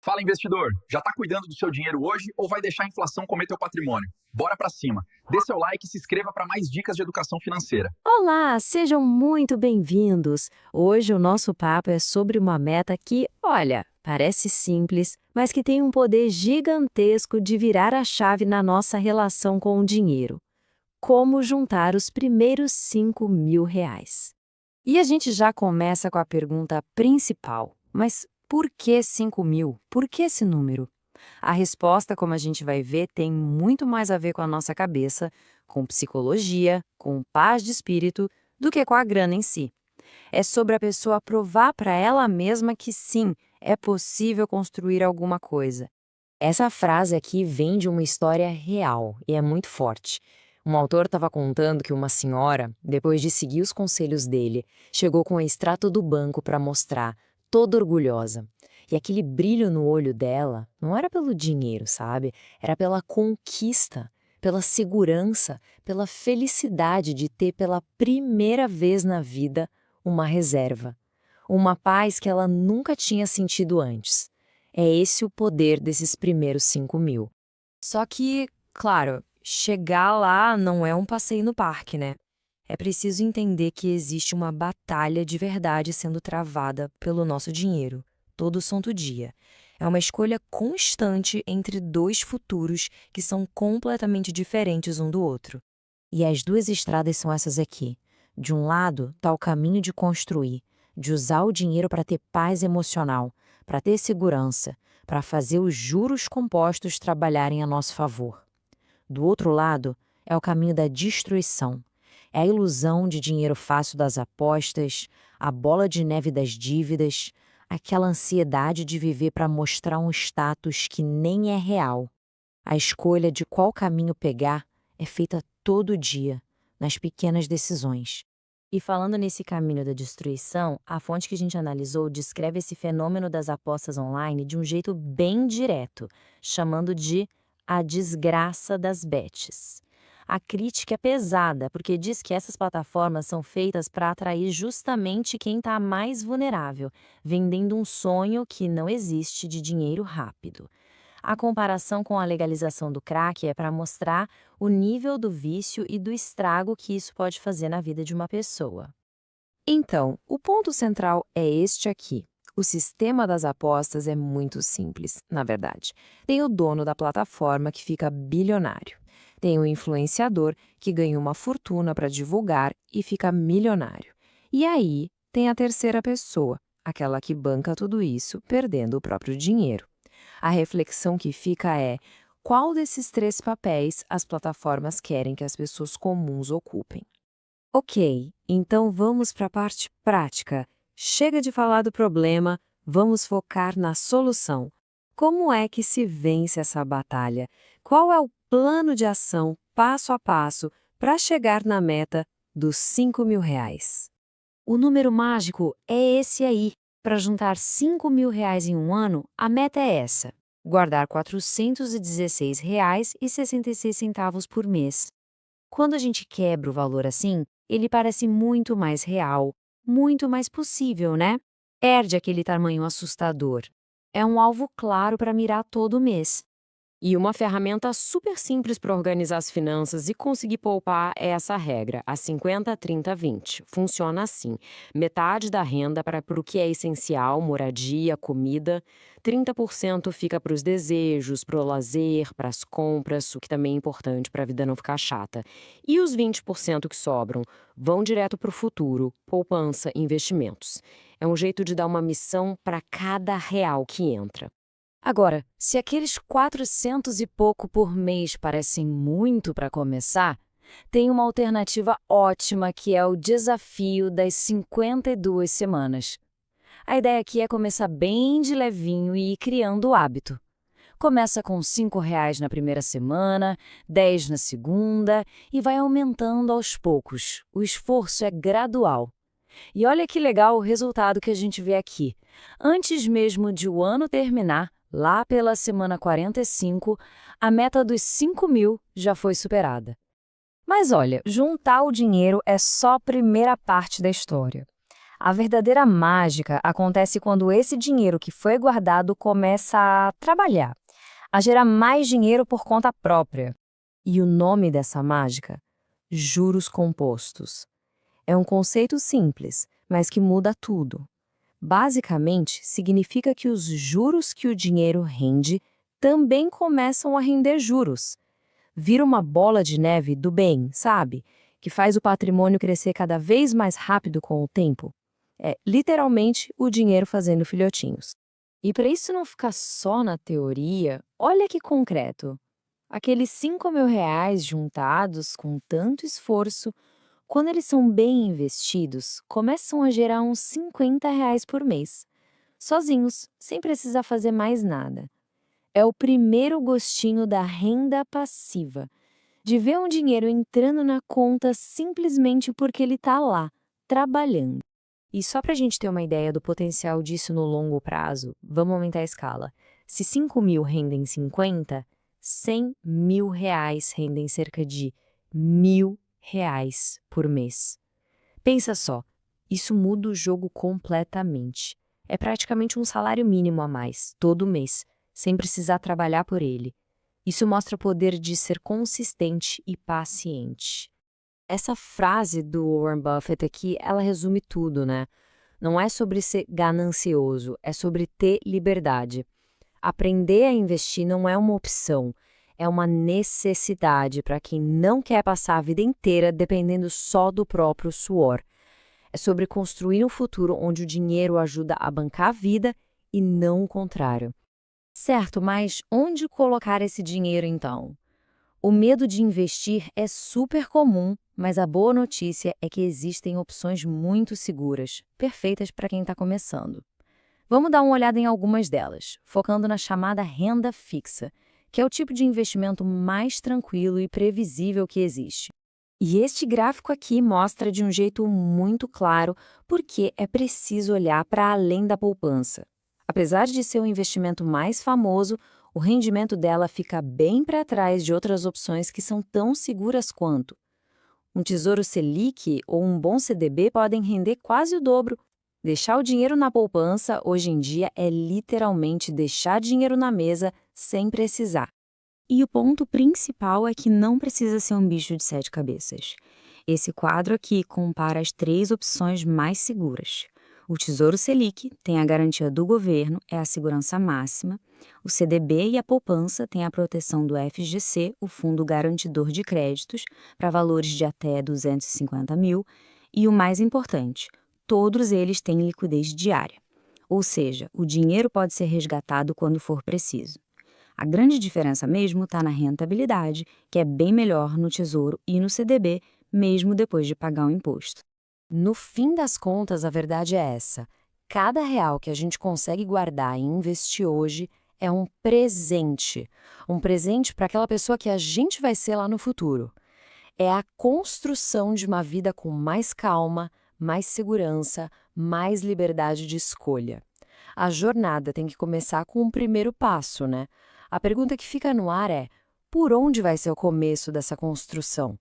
Fala, investidor! Já está cuidando do seu dinheiro hoje ou vai deixar a inflação comer teu patrimônio? Bora para cima! Dê seu like e se inscreva para mais dicas de educação financeira. Olá, sejam muito bem-vindos! Hoje o nosso papo é sobre uma meta que, olha, parece simples, mas que tem um poder gigantesco de virar a chave na nossa relação com o dinheiro. Como juntar os primeiros R$ 5.000? E a gente já começa com a pergunta principal, mas por que 5.000? Por que esse número? A resposta, como a gente vai ver, tem muito mais a ver com a nossa cabeça, com psicologia, com paz de espírito, do que com a grana em si. É sobre a pessoa provar para ela mesma que sim, é possível construir alguma coisa. Essa frase aqui vem de uma história real e é muito forte. Um autor estava contando que uma senhora, depois de seguir os conselhos dele, chegou com o extrato do banco para mostrar, toda orgulhosa. E aquele brilho no olho dela não era pelo dinheiro, sabe? Era pela conquista, pela segurança, pela felicidade de ter pela primeira vez na vida uma reserva. Uma paz que ela nunca tinha sentido antes. É esse o poder desses primeiros 5.000. Só que, claro, chegar lá não é um passeio no parque, né? É preciso entender que existe uma batalha de verdade sendo travada pelo nosso dinheiro, todo santo dia. É uma escolha constante entre dois futuros que são completamente diferentes um do outro. E as duas estradas são essas aqui. De um lado está o caminho de construir, de usar o dinheiro para ter paz emocional, para ter segurança, para fazer os juros compostos trabalharem a nosso favor. Do outro lado é o caminho da destruição. É a ilusão de dinheiro fácil das apostas, a bola de neve das dívidas, aquela ansiedade de viver para mostrar um status que nem é real. A escolha de qual caminho pegar é feita todo dia, nas pequenas decisões. E falando nesse caminho da destruição, a fonte que a gente analisou descreve esse fenômeno das apostas online de um jeito bem direto, chamando de a desgraça das bets. A crítica é pesada, porque diz que essas plataformas são feitas para atrair justamente quem está mais vulnerável, vendendo um sonho que não existe de dinheiro rápido. A comparação com a legalização do crack é para mostrar o nível do vício e do estrago que isso pode fazer na vida de uma pessoa. Então, o ponto central é este aqui. O sistema das apostas é muito simples, na verdade. Tem o dono da plataforma que fica bilionário. Tem o influenciador que ganha uma fortuna para divulgar e fica milionário. E aí tem a terceira pessoa, aquela que banca tudo isso, perdendo o próprio dinheiro. A reflexão que fica é: qual desses três papéis as plataformas querem que as pessoas comuns ocupem? Ok, então vamos para a parte prática. Chega de falar do problema, vamos focar na solução. Como é que se vence essa batalha? Qual é o plano de ação, passo a passo, para chegar na meta dos R$ 5.000? O número mágico é esse aí. Para juntar R$ 5.000 em um ano, a meta é essa: guardar R$ 416,66 por mês. Quando a gente quebra o valor assim, ele parece muito mais real, muito mais possível, né? Perde aquele tamanho assustador. É um alvo claro para mirar todo mês. E uma ferramenta super simples para organizar as finanças e conseguir poupar é essa regra, a 50-30-20. Funciona assim: metade da renda para o que é essencial, moradia, comida, 30% fica para os desejos, para o lazer, para as compras, o que também é importante para a vida não ficar chata. E os 20% que sobram vão direto para o futuro, poupança e investimentos. É um jeito de dar uma missão para cada real que entra. Agora, se aqueles 400 e pouco por mês parecem muito para começar, tem uma alternativa ótima que é o desafio das 52 semanas. A ideia aqui é começar bem de levinho e ir criando o hábito. Começa com R$ 5 na primeira semana, 10 na segunda e vai aumentando aos poucos. O esforço é gradual. E olha que legal o resultado que a gente vê aqui. Antes mesmo de o ano terminar, lá pela semana 45, a meta dos 5.000 já foi superada. Mas olha, juntar o dinheiro é só a primeira parte da história. A verdadeira mágica acontece quando esse dinheiro que foi guardado começa a trabalhar, a gerar mais dinheiro por conta própria. E o nome dessa mágica? Juros compostos. É um conceito simples, mas que muda tudo. Basicamente, significa que os juros que o dinheiro rende também começam a render juros. Vira uma bola de neve do bem, sabe? Que faz o patrimônio crescer cada vez mais rápido com o tempo. É literalmente o dinheiro fazendo filhotinhos. E para isso não ficar só na teoria, olha que concreto. Aqueles R$ 5.000 juntados com tanto esforço, quando eles são bem investidos, começam a gerar uns R$ 50 por mês, sozinhos, sem precisar fazer mais nada. É o primeiro gostinho da renda passiva, de ver um dinheiro entrando na conta simplesmente porque ele está lá, trabalhando. E só para a gente ter uma ideia do potencial disso no longo prazo, vamos aumentar a escala. Se 5.000 rendem 50, R$ 100.000 rendem cerca de R$ 1.000 por mês. Pensa só, isso muda o jogo completamente. É praticamente um salário mínimo a mais, todo mês, sem precisar trabalhar por ele. Isso mostra o poder de ser consistente e paciente. Essa frase do Warren Buffett aqui, ela resume tudo, né? Não é sobre ser ganancioso, é sobre ter liberdade. Aprender a investir não é uma opção, é uma necessidade para quem não quer passar a vida inteira dependendo só do próprio suor. É sobre construir um futuro onde o dinheiro ajuda a bancar a vida e não o contrário. Certo, mas onde colocar esse dinheiro então? O medo de investir é super comum, mas a boa notícia é que existem opções muito seguras, perfeitas para quem está começando. Vamos dar uma olhada em algumas delas, focando na chamada renda fixa, que é o tipo de investimento mais tranquilo e previsível que existe. E este gráfico aqui mostra de um jeito muito claro por que é preciso olhar para além da poupança. Apesar de ser o investimento mais famoso, o rendimento dela fica bem para trás de outras opções que são tão seguras quanto. Um Tesouro Selic ou um bom CDB podem render quase o dobro. Deixar o dinheiro na poupança, hoje em dia, é literalmente deixar dinheiro na mesa sem precisar. E o ponto principal é que não precisa ser um bicho de 7 cabeças. Esse quadro aqui compara as 3 opções mais seguras. O Tesouro Selic tem a garantia do governo, é a segurança máxima. O CDB e a poupança têm a proteção do FGC, o Fundo Garantidor de Créditos, para valores de até 250 mil. E o mais importante, todos eles têm liquidez diária. Ou seja, o dinheiro pode ser resgatado quando for preciso. A grande diferença mesmo está na rentabilidade, que é bem melhor no Tesouro e no CDB, mesmo depois de pagar o imposto. No fim das contas, a verdade é essa. Cada real que a gente consegue guardar e investir hoje é um presente. Um presente para aquela pessoa que a gente vai ser lá no futuro. É a construção de uma vida com mais calma, mais segurança, mais liberdade de escolha. A jornada tem que começar com o primeiro passo, né? A pergunta que fica no ar é: por onde vai ser o começo dessa construção?